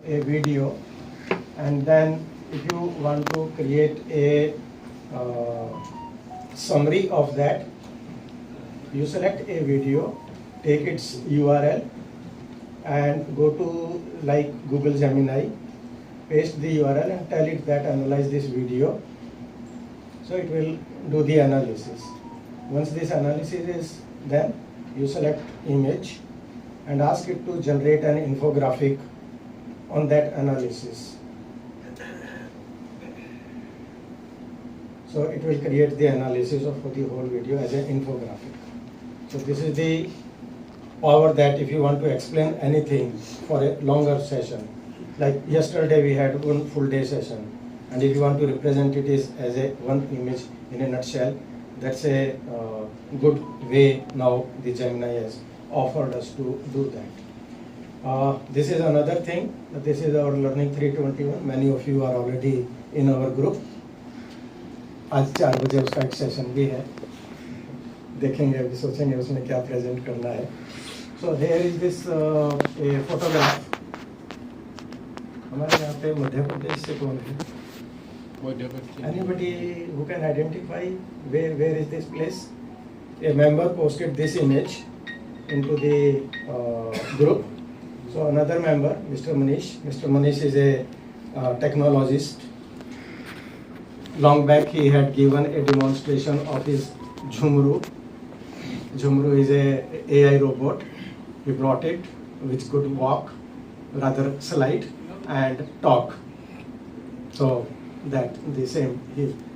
a video, and then if you want to create a summary of that, you select a video, take its URL, and go to like Google Gemini, paste the URL and tell it that analyze this video. So it will do the analysis. Once this analysis is done, you select image and ask it to generate an infographic on that analysis. So it will create the analysis of the whole video as an infographic. So this is the power that if you want to explain anything for a longer session, like yesterday we had one full day session, and if you want to represent it as a one image in a nutshell, that's a good way now the Gemini has offered us to do that. This is another thing. This is our Learning 321. Many of you are already in our group. आज 4 बजे उसका एक session भी है, देखेंगे अभी सोचेंगे उसमें क्या प्रेजेंट करना है. So here is this a photograph. हमारे यहाँ पे मध्य प्रदेश से कौन है? Anybody who can identify where is this place? A member posted this image into the group. So another member, Mr. Manish. Mr. Manish is a technologist. Long back he had given a demonstration of his Jhumru. Jhumru is a AI robot. He brought it, which could walk, rather slide and talk. So that the same.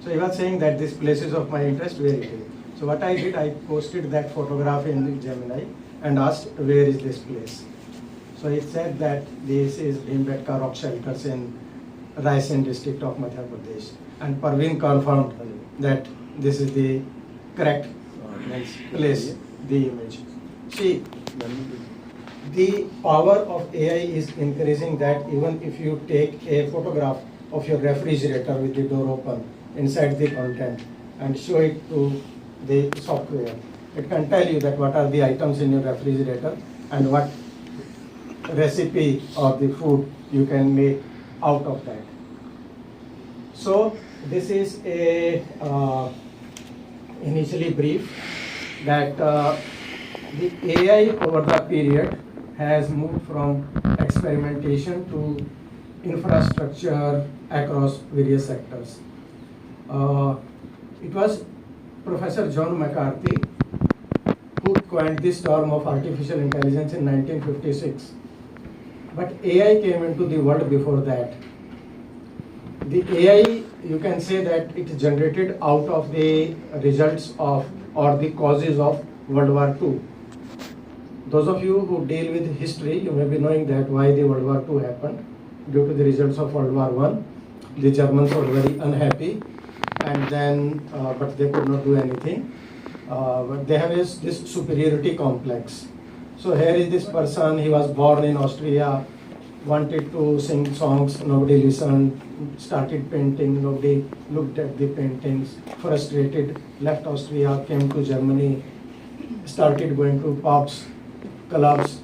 So he was saying that this places of my interest, where it is. So what I did, I posted that photograph in Gemini and asked where is this place. So it said that this is Bhimbetka Rock Shelters in Raisen district of Madhya Pradesh. And Parveen confirmed that this is the correct place, the image. See, the power of AI is increasing that even if you take a photograph of your refrigerator with the door open inside the content and show it to the software, it can tell you that what are the items in your refrigerator and what recipe or the food you can make out of that. So this is a initially brief that the AI over the period has moved from experimentation to infrastructure across various sectors. It was Professor John McCarthy who coined this term of artificial intelligence in 1956. But AI came into the world before that. The AI, you can say that it is generated out of the results of or the causes of World War II. Those of you who deal with history, you may be knowing that why the World War II happened. Due to the results of World War I, the Germans were very unhappy, and then but they could not do anything. But they have this superiority complex. So here is this person, he was born in Austria, wanted to sing songs, nobody listened, started painting, nobody looked at the paintings, frustrated, left Austria, came to Germany, started going to pubs, clubs,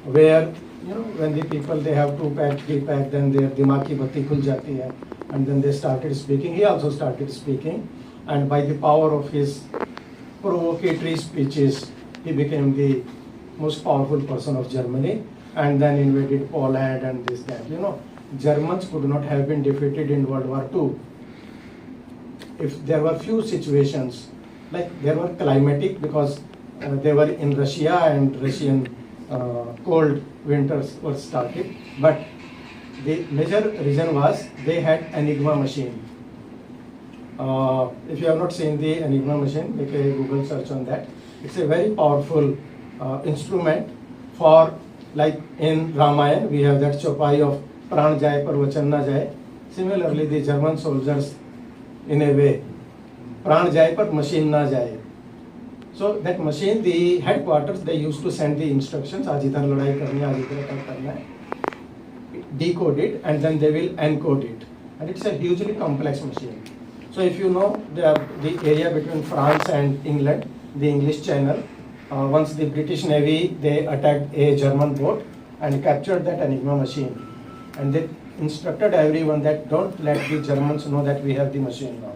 where when the people they have 2-pack, 3-pack, then their dimag ki batti khul jati hai, and then they started speaking. He also started speaking, and by the power of his provocatory speeches, he became the most powerful person of Germany, and then invaded Poland and this, that. Germans could not have been defeated in World War II if there were few situations, like there were climatic, because they were in Russia and Russian cold winters were started, but the major reason was they had Enigma machine. If you have not seen the Enigma machine, make a Google search on that. It's a very powerful instrument for, like in Ramayana, we have that chopai of Pran Jai par Vachan na Jai. Similarly, the German soldiers, in a way, Pran Jai par machine na Jai. So that machine, the headquarters, they used to send the instructions, आज इधर लड़ाई करनी है, आज इधर क्या करना है, decode it, and then they will encode it. And it's a hugely complex machine. So if you know the area between France and England, the English Channel, once the British Navy, they attacked a German boat and captured that Enigma machine. and they instructed everyone that don't let the Germans know that we have the machine now.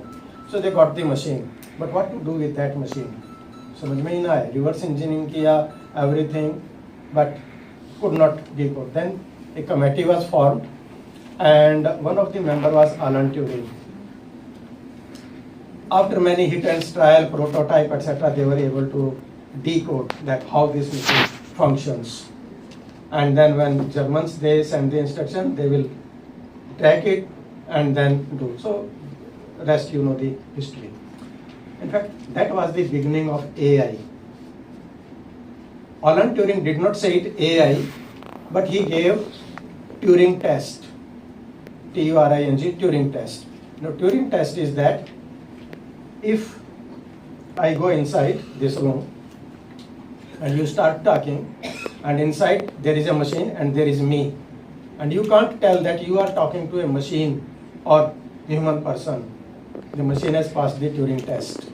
So they got the machine, but what to do with that machine? समझ में ही ना आए. Reverse engineering किया, everything, but could not decode. Then a committee was formed, and one of the member was Alan Turing. After many hit and trial, prototype, etc., they were able to decode that how this machine functions. And then when Germans, they send the instruction, they will track it and then do. So rest you know the history. In fact, that was the beginning of AI. Alan Turing did not say it AI, but he gave Turing test. Turing, Turing test. Now Turing test is that if I go inside this room and you start talking, and inside there is a machine and there is me, and you can't tell that you are talking to a machine or human person. The machine has passed the Turing test.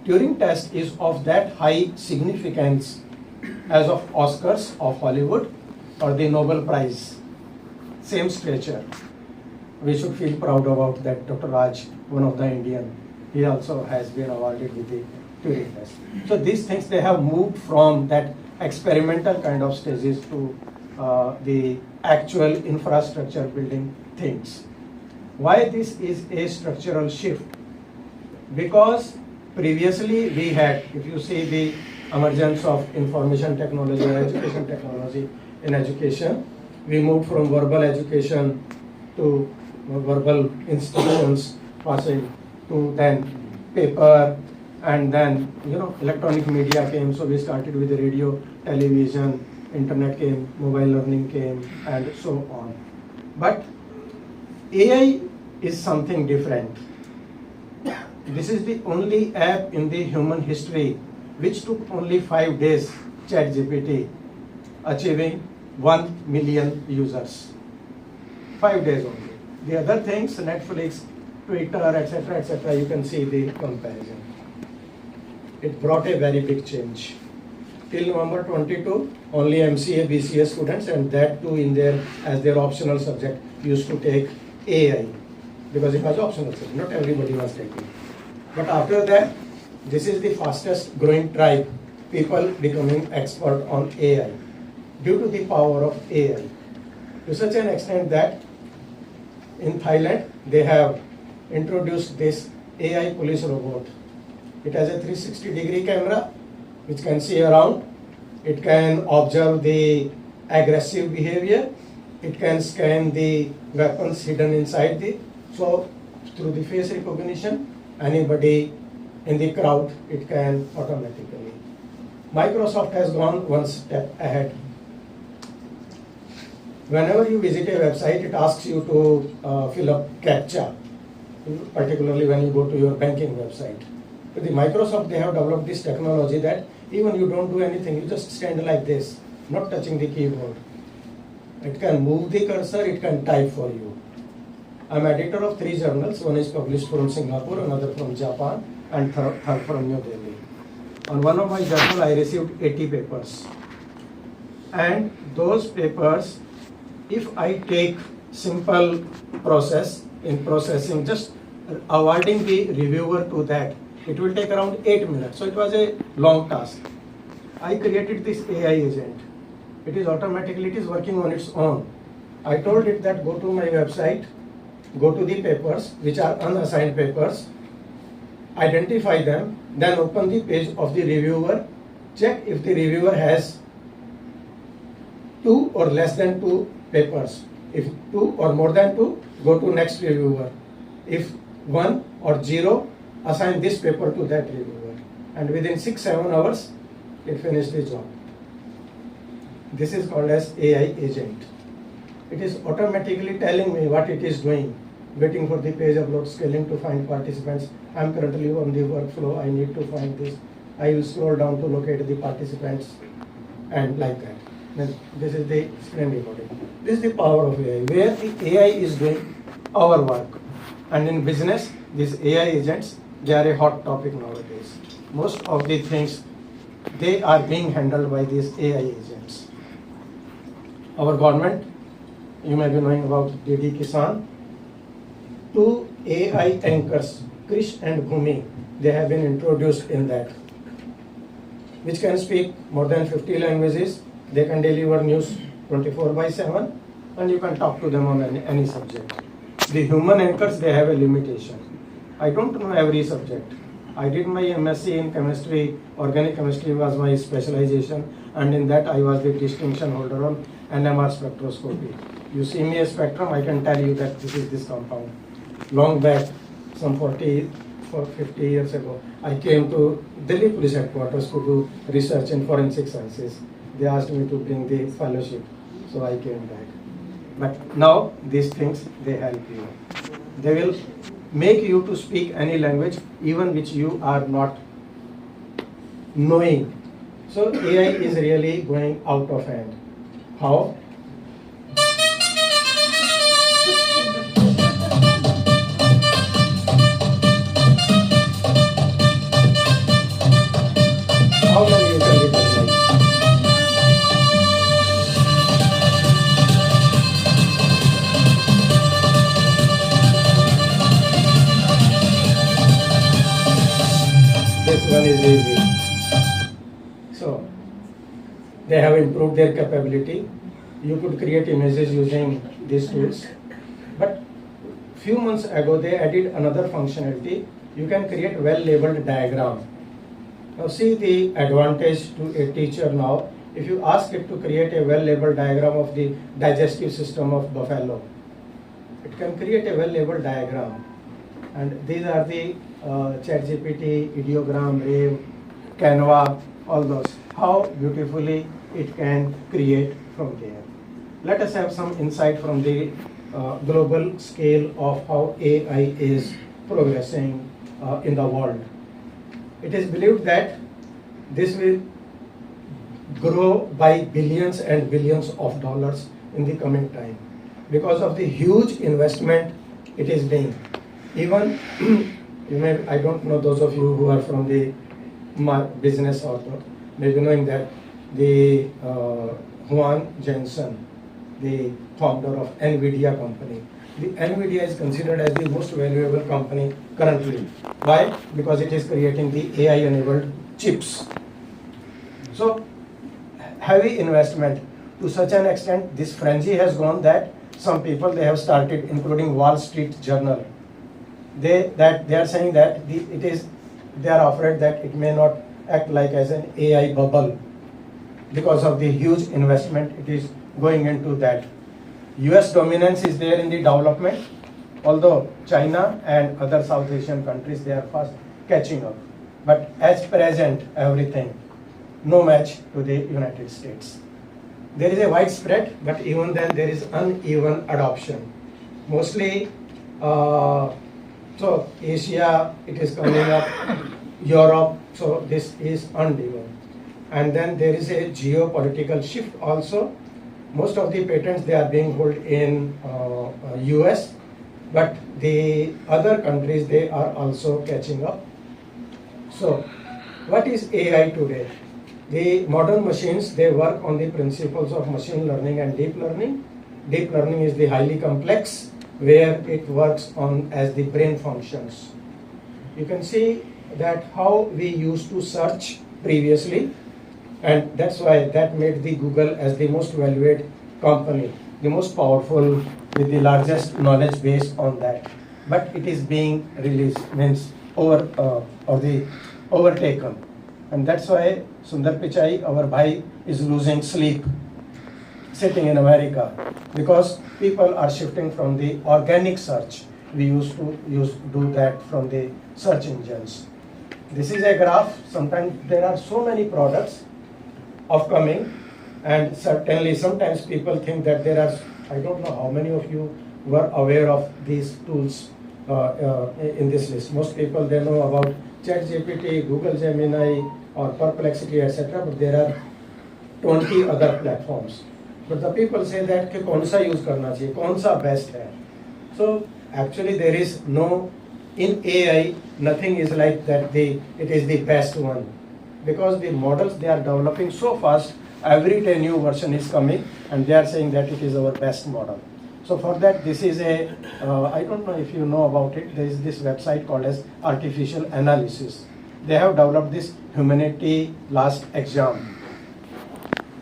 Turing test is of that high significance as of Oscars of Hollywood or the Nobel Prize. Same stature. We should feel proud about that. Dr.R.C, one of the Indian, he also has been awarded with the Turing test. So these things, they have moved from that experimental kind of stages to the actual infrastructure building things. Why this is a structural shift? Because previously we had, if you see the emergence of information technology and education technology in education, we moved from verbal education to verbal institutions, passing to then paper, and then electronic media came. So we started with the radio, television, internet came, mobile learning came, and so on. But AI is something different. This is the only app in the human history which took only 5 days, ChatGPT, achieving 1 million users. 5 days only. The other things, Netflix, Twitter, etc., you can see the comparison. It brought a very big change. Till November 22, only MCA, BCA students, and that too in their as their optional subject, used to take AI because it was optional subject. Not everybody was taking. But after that, this is the fastest growing tribe, people becoming expert on AI due to the power of AI. To such an extent that in Thailand, they have introduced this AI police robot. It has a 360-degree camera which can see around. It can observe the aggressive behavior. It can scan the weapons hidden inside the. So through the face recognition, anybody in the crowd, it can automatically. Microsoft has gone one step ahead. Whenever you visit a website, it asks you to fill up CAPTCHA, particularly when you go to your banking website. With the Microsoft, they have developed this technology that even you don't do anything, you just stand like this, not touching the keyboard. It can move the cursor, it can type for you. I'm editor of 3 journals. One is published from Singapore, another from Japan, and third from New Delhi. On one of my journals, I received 80 papers. And those papers, if I take simple process in processing, just awarding the reviewer to that, it will take around 8 minutes. So it was a long task. I created this AI agent. It is automatically, it is working on its own. I told it that go to my website, go to the papers, which are unassigned papers, identify them, then open the page of the reviewer, check if the reviewer has 2 or less than 2 papers. If 2 or more than 2, go to next reviewer. If 1 or 0, assign this paper to that reviewer. And within 6-7 hours, it finished the job. This is called as AI agent. It is automatically telling me what it is doing, waiting for the page upload, scaling to find participants. I am currently on the workflow, I need to find this. I will scroll down to locate the participants, and like that. Then this is the screen recording. This is the power of AI, where the AI is doing our work. And in business, these AI agents, they are a hot topic nowadays. Most of the things, they are being handled by these AI agents. Our government you may be knowing about DD Kisan. Two AI anchors, Krish and Bhumi, they have been introduced in that, which can speak more than 50 languages. They can deliver news 24/7, and you can talk to them on any subject. The human anchors, they have a limitation. I don't know every subject. I did my MSc in chemistry, organic chemistry was my specialization, and in that I was the distinction holder on NMR spectroscopy. You see me a spectrum, I can tell you that this is this compound. Long back, some 50 years ago, I came to Delhi Police Headquarters to do research in forensic sciences. They asked me to bring the fellowship, so I came back. But now these things, they help you. They will make you to speak any language, even which you are not knowing. So AI is really going out of hand. How? How many you can recognize? This one is easy. So, they have improved their capability. You could create images using these tools. But few months ago, they added another functionality. You can create well-labeled diagram. Now see the advantage to a teacher now. If you ask it to create a well-labeled diagram of the digestive system of buffalo, it can create a well-labeled diagram. And these are the ChatGPT, Ideogram, Rave, Canva, all those. How beautifully it can create from there. Let us have some insight from the global scale of how AI is progressing in the world. It is believed that this will grow by billions and billions of dollars in the coming time because of the huge investment it is being. Even I don't know those of you who are from the business or maybe knowing that the Juan Jensen, the founder of NVIDIA company. The NVIDIA is considered as the most valuable company currently. Why? Because it is creating the AI-enabled chips. So, heavy investment to such an extent, this frenzy has gone that some people, they have started, including Wall Street Journal. They are saying that they are afraid that it may not act like as an AI bubble because of the huge investment it is going into that. US dominance is there in the development, although China and other South Asian countries, they are fast catching up. But as present, everything, no match to the United States. There is a widespread, but even then there is uneven adoption. Mostly, so Asia, it is coming up, Europe, so this is uneven. And then there is a geopolitical shift also. Most of the patents, they are being held in US, but the other countries, they are also catching up. So, what is AI today? The modern machines, they work on the principles of machine learning and deep learning. Deep learning is the highly complex, where it works on as the brain functions. You can see that how we used to search previously, and that's why that made the Google as the most valued company, the most powerful with the largest knowledge base on that. But it is being released, means overtaken. And that's why Sundar Pichai, our bhai, is losing sleep sitting in America, because people are shifting from the organic search. We used to do that from the search engines. This is a graph. Sometimes there are so many products upcoming, and certainly sometimes people think that there are, I don't know how many of you were aware of these tools in this list. Most people, they know about ChatGPT, Google Gemini, or Perplexity, etc. But there are 20 other platforms. But the people say that कि कौन सा use करना चाहिए, कौन सा best है. So actually there is no, in AI, nothing is like that it is the best one. Because the models, they are developing so fast, Every day new version is coming, and they are saying that it is our best model. So for that, this is a, I don't know if you know about it, there is this website called as Artificial Analysis. They have developed this humanity last exam,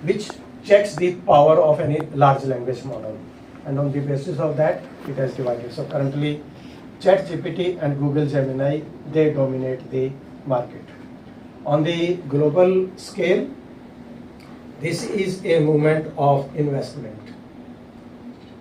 which checks the power of any large language model. And on the basis of that, it has divided. So currently, ChatGPT and Google Gemini, they dominate the market. On the global scale, this is a movement of investment.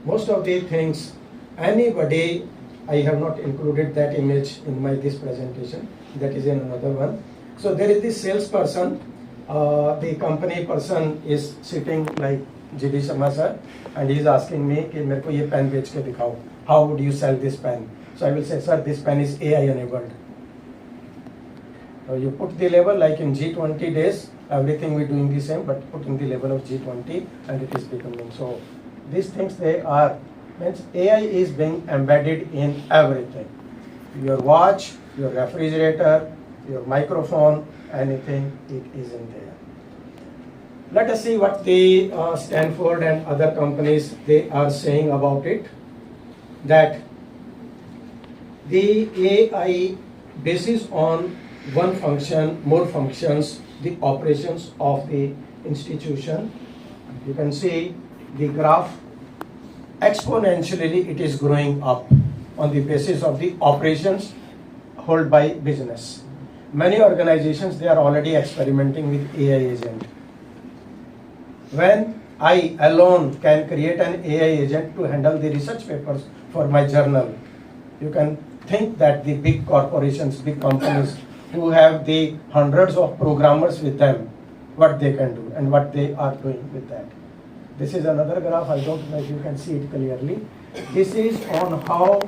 Most of the things, anybody, I have not included that image in this presentation, that is in another one. So there is this salesperson, the company person is sitting like G.D. Sarmah sir, and he is asking me कि मेरे को ये pen बेच के दिखाओ. How would you sell this pen? So I will say, sir, this pen is AI enabled. So you put the label like in G20 days, everything we doing the same, but putting the label of G20 and it is becoming. So these things, they are, means AI is being embedded in everything. Your watch, your refrigerator, your microphone, anything, it is in there. Let us see what the Stanford and other companies, they are saying about it. That the AI bases on one function, more functions, the operations of the institution. You can see the graph, exponentially it is growing up on the basis of the operations held by business. Many organizations, they are already experimenting with AI agent. When I alone can create an AI agent to handle the research papers for my journal, you can think that the big corporations, big companies who have the hundreds of programmers with them, what they can do and what they are doing with that. This is another graph, I don't know if you can see it clearly. This is on how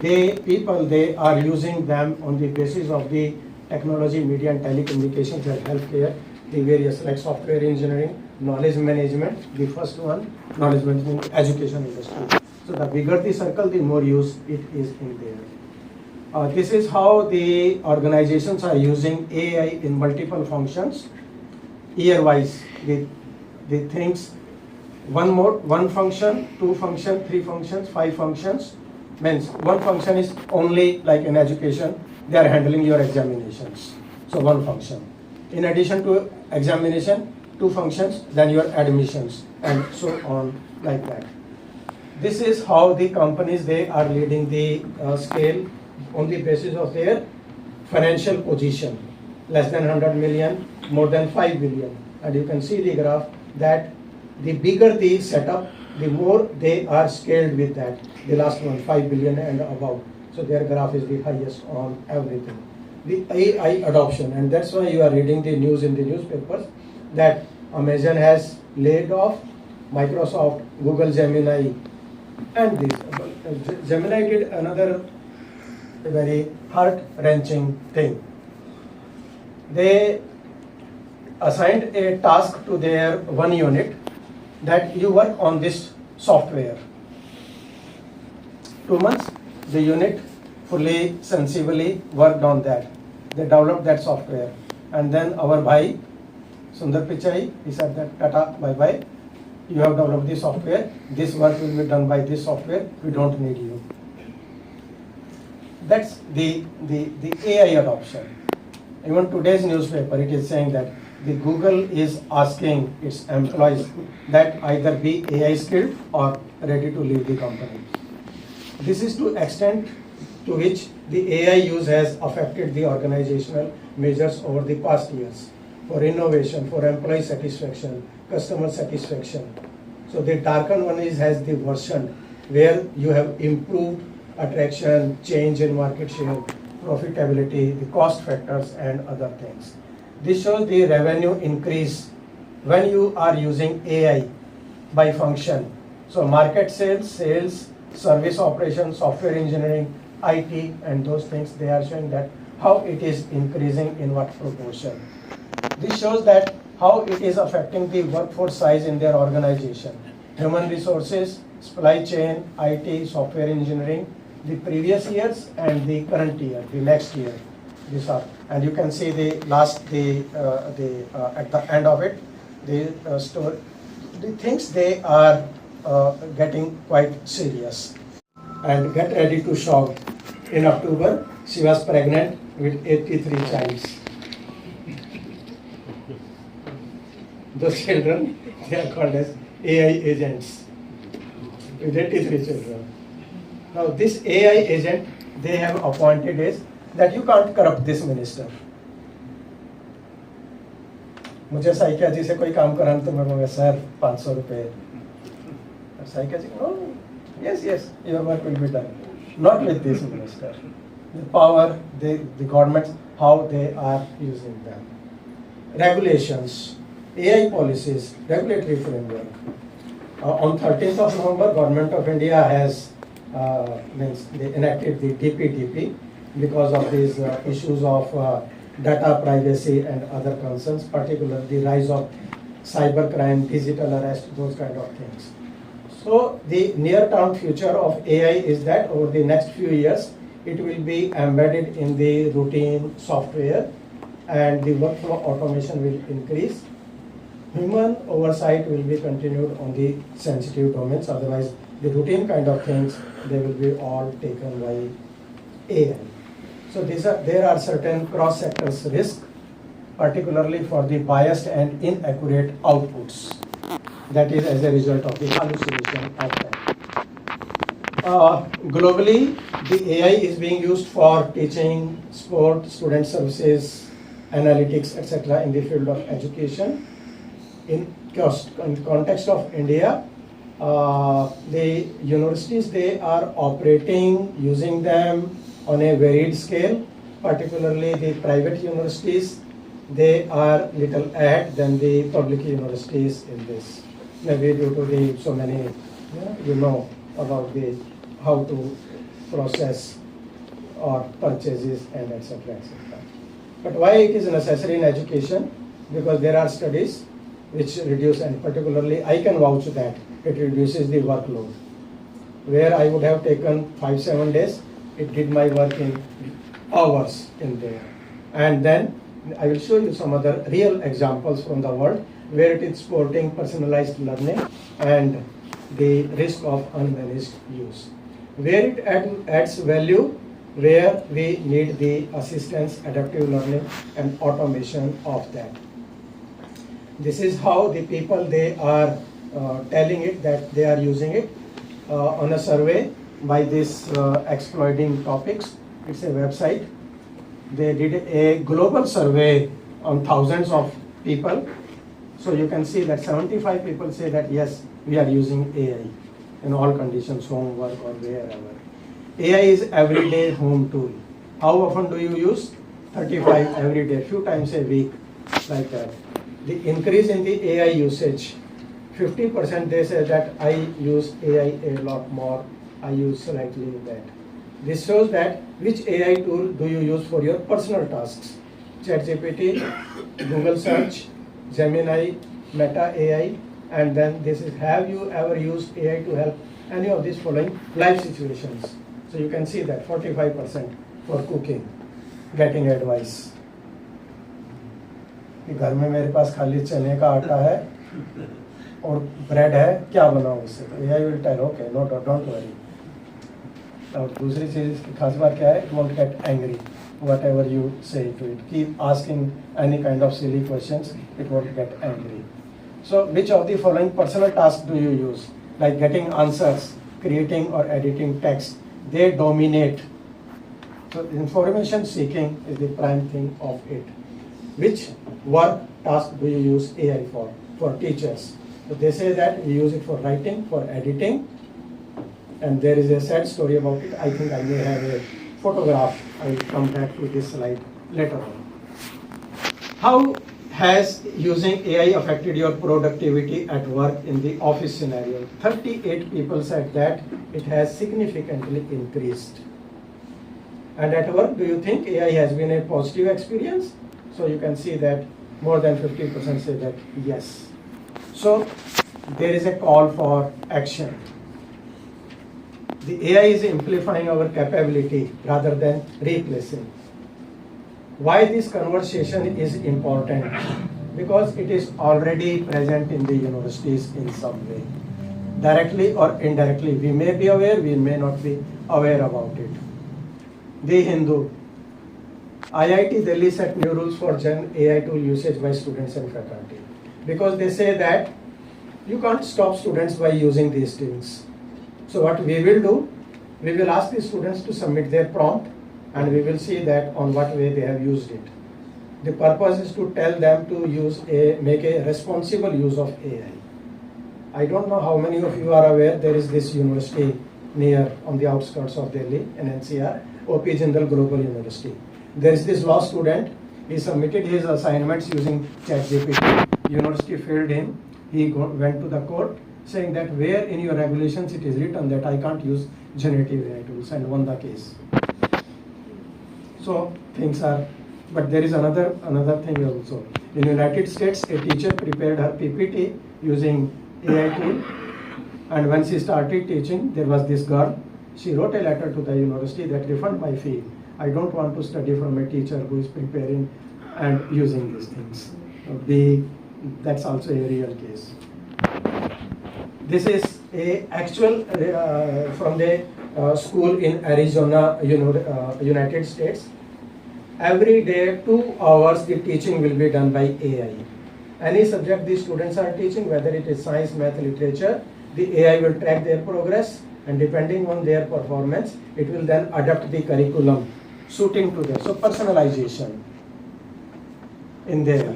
they are using them on the basis of the technology, media and telecommunications and healthcare, the various like software engineering, knowledge management, the first one, knowledge management, education industry. So the bigger the circle, the more use it is in there. This is how the organizations are using AI in multiple functions, year-wise. The things, one function, two functions, three functions, five functions. Means one function is only like in education, they are handling your examinations. So one function. In addition to examination, two functions, then your admissions, and so on like that. This is how the companies, they are leading the scale on the basis of their financial position. Less than 100 million, more than 5 billion. And you can see the graph that the bigger the setup, the more they are scaled with that. The last one, 5 billion and above. So their graph is the highest on everything. The AI adoption, and that's why you are reading the news in the newspapers that Amazon has laid off, Microsoft, Google Gemini, and this. Gemini did another very heart-wrenching thing. They assigned a task to their one unit that you work on this software. 2 months, the unit fully, sensibly worked on that. They developed that software. And then our bhai, Sundar Pichai, he said that, Tata, bye-bye, you have developed the software, this work will be done by this software, we don't need you. That's the AI adoption. Even today's newspaper, it is saying that the Google is asking its employees that either be AI skilled or ready to leave the company. This is to extent to which the AI use has affected the organizational measures over the past years for innovation, for employee satisfaction, customer satisfaction. So the darkened one has the version where you have improved attraction, change in market share, profitability, the cost factors and other things. This shows the revenue increase when you are using AI by function. So market sales, service operations, software engineering, IT and those things, they are showing that how it is increasing in what proportion. This shows that how it is affecting the workforce size in their organization. Human resources, supply chain, IT, software engineering, the previous years and the current year, the next year. These are, and you can see the last, at the end of it, the things they are getting quite serious. And get ready to shock. In October, she was pregnant with 83 childs. Those children, they are called as AI agents with 83 children. Now this AI agent they have appointed is that you can't corrupt this minister. मुझे साइकिया जी से कोई काम कराना तो मैं कहूँगा sir 500 रुपए. साइकिया जी no, yes, your work will be done. Not with this minister. The power, the governments, how they are using them. Regulations, AI policies, regulatory framework. On 13th of November, Government of India has they enacted the DPDP because of these issues of data privacy and other concerns, particularly the rise of cybercrime, digital arrest, those kind of things. So the near-term future of AI is that over the next few years, it will be embedded in the routine software and the workflow automation will increase. Human oversight will be continued on the sensitive domains, otherwise the routine kind of things, they will be all taken by AI. So there are certain cross-sectors risk, particularly for the biased and inaccurate outputs. That is as a result of the hallucination of that. Globally, the AI is being used for teaching, sport, student services, analytics, etc. in the field of education. In context of India, the universities, they are operating using them on a varied scale, particularly the private universities, they are little ahead than the public universities in this. Maybe due to the so many, you know about the how to process or purchases and etc. etc. But why it is necessary in education? Because there are studies which reduce, and particularly I can vouch that it reduces the workload. Where I would have taken 5-7 days, it did my work in hours in there. And then I will show you some other real examples from the world where it is supporting personalized learning and the risk of unmanaged use. Where it adds value, where we need the assistance, adaptive learning and automation of that. This is how the people, they are telling it that they are using it on a survey by this exploiting topics. It's a website. They did a global survey on thousands of people. So you can see that 75 people say that yes, we are using AI in all conditions, homework or wherever. AI is everyday home tool. How often do you use? 35 every day, few times a week, like that. The increase in the AI usage, 50% they say that I use AI a lot more, I use slightly that. This shows that which AI tool do you use for your personal tasks. ChatGPT, Google search, Gemini, Meta AI, and then this is, have you ever used AI to help any of these following life situations? So you can see that 45% for cooking, getting advice. घर में मेरे पास खाली चने का आटा है और bread है, क्या बनाऊं उससे? तो AI will tell, okay, no, don't worry. और दूसरी चीज की खास बात क्या है? It won't get angry, whatever you say to it. Keep asking any kind of silly questions, it won't get angry. So which of the following personal tasks do you use? Like getting answers, creating or editing text, they dominate. So information seeking is the prime thing of it. Which work task do you use AI for? For teachers. So they say that we use it for writing, for editing, and there is a sad story about it. I think I may have a photograph. I will come back to this slide later on. How has using AI affected your productivity at work in the office scenario? 38 people said that it has significantly increased. And at work, do you think AI has been a positive experience? So you can see that more than 50% say that yes. So there is a call for action. The AI is amplifying our capability rather than replacing. Why this conversation is important? Because it is already present in the universities in some way. Directly or indirectly, we may be aware, we may not be aware about it. The Hindu. IIT Delhi set new rules for Gen AI tool usage by students and faculty. Because they say that you can't stop students by using these things. So what we will do, we will ask the students to submit their prompt and we will see that on what way they have used it. The purpose is to tell them to make a responsible use of AI. I don't know how many of you are aware, there is this university near on the outskirts of Delhi in NCR, OP Jindal Global University. There is this law student, he submitted his assignments using ChatGPT. University failed him. He went to the court saying that where in your regulations it is written that I can't use generative AI tools, and won the case. So things are, but there is another thing also. In the United States, a teacher prepared her PPT using AI tool, and when she started teaching, there was this girl. She wrote a letter to the university that refund my fee. I don't want to study from a teacher who is preparing and using these things. That's also a real case. This is a actual from the school in Arizona, United States. Every day, 2 hours, the teaching will be done by AI. Any subject the students are teaching, whether it is science, math, literature, the AI will track their progress, and depending on their performance, it will then adapt the curriculum suiting to them. So personalization in there.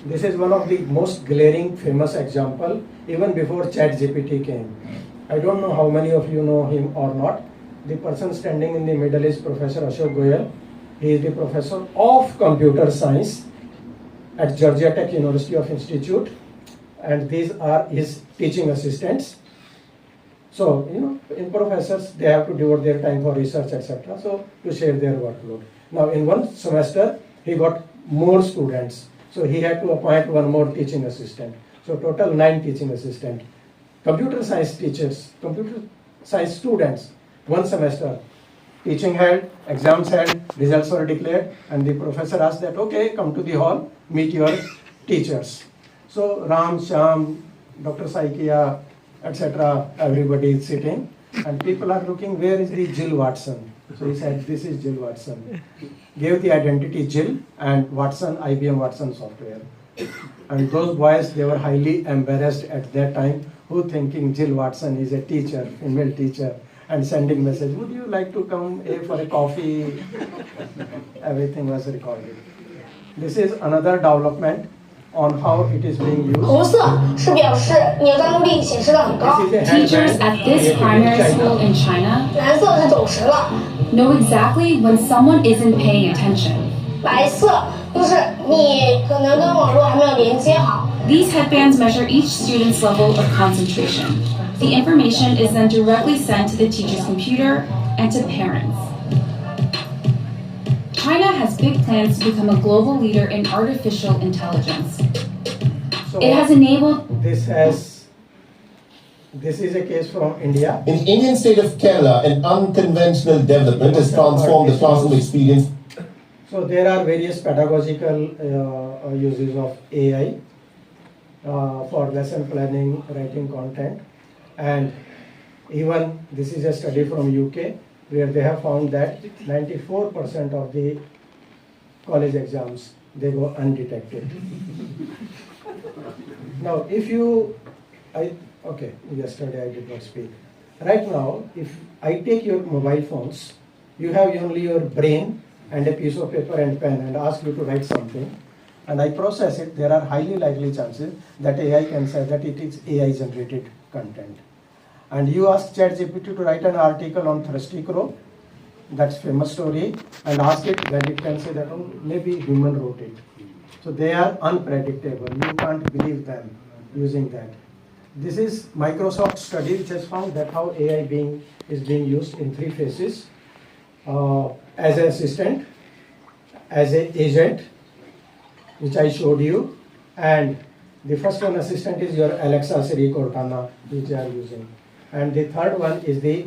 This is one of the most glaring, famous example, even before ChatGPT came. I don't know how many of you know him or not. The person standing in the middle is Professor Ashok Goyal. He is the professor of computer science at Georgia Tech University of Institute, and these are his teaching assistants. So, in professors, they have to devote their time for research, etc. So, to share their workload. Now, in one semester, he got more students. So, he had to appoint one more teaching assistant. So, total 9 teaching assistants. Computer science teachers, computer science students, one semester. Teaching held, exams held, results were declared, and the professor asked that, okay, come to the hall, meet your teachers. So, Ram, Sham, Dr. Saikia, etc., everybody is sitting, and people are looking, where is the Jill Watson? So he said, this is Jill Watson. Gave the identity Jill and Watson, IBM Watson software. And those boys, they were highly embarrassed at that time, who thinking Jill Watson is a teacher, female teacher, and sending message, would you like to come for a coffee? Everything was recorded. This is another development on how it is being used. 红色是表示你的专注力显示的很高。 Teachers at this primary school in China 蓝色是走神了， know exactly when someone isn't paying attention. 白色就是你可能跟网络还没有连接好。 These headbands measure each student's level of concentration. The information is then directly sent to the teacher's computer and to parents. China has big plans to become a global leader in artificial intelligence. So It has enabled this is a case from India. In the Indian state of Kerala, an unconventional development has transformed the classroom experience. So there are various pedagogical uses of AI for lesson planning, writing content, and even this is a study from UK where they have found that 94% of the college exams, they go undetected. Now, yesterday I did not speak. Right now, if I take your mobile phones, you have only your brain and a piece of paper and pen and ask you to write something, and I process it, there are highly likely chances that AI can say that it is AI generated content. And you ask ChatGPT to write an article on Thirsty Crow, that's famous story, and ask it, then it can say that maybe human wrote it. So they are unpredictable. You can't believe them using that. This is Microsoft study which has found that how AI is being used in 3 phases: as an assistant, as an agent, which I showed you, and the first one assistant is your Alexa, Siri, Cortana, which they are using. And the third one is the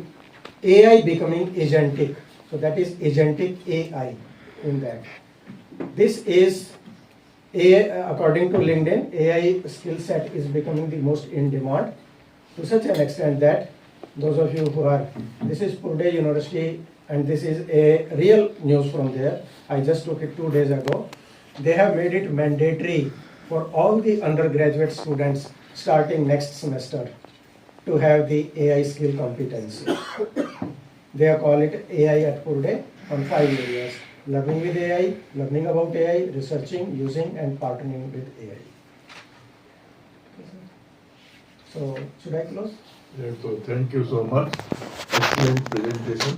AI becoming agentic. So that is agentic AI in that. This is AI, according to LinkedIn, AI skill set is becoming the most in demand to such an extent that those of you who are, this is Purdue University and this is a real news from there. I just took it 2 days ago. They have made it mandatory for all the undergraduate students starting next semester to have the AI skill competency. They call it AI at Purdue on 5 areas: learning with AI, learning about AI, researching, using, and partnering with AI. So, should I close? Yeah, so thank you so much. Excellent presentation.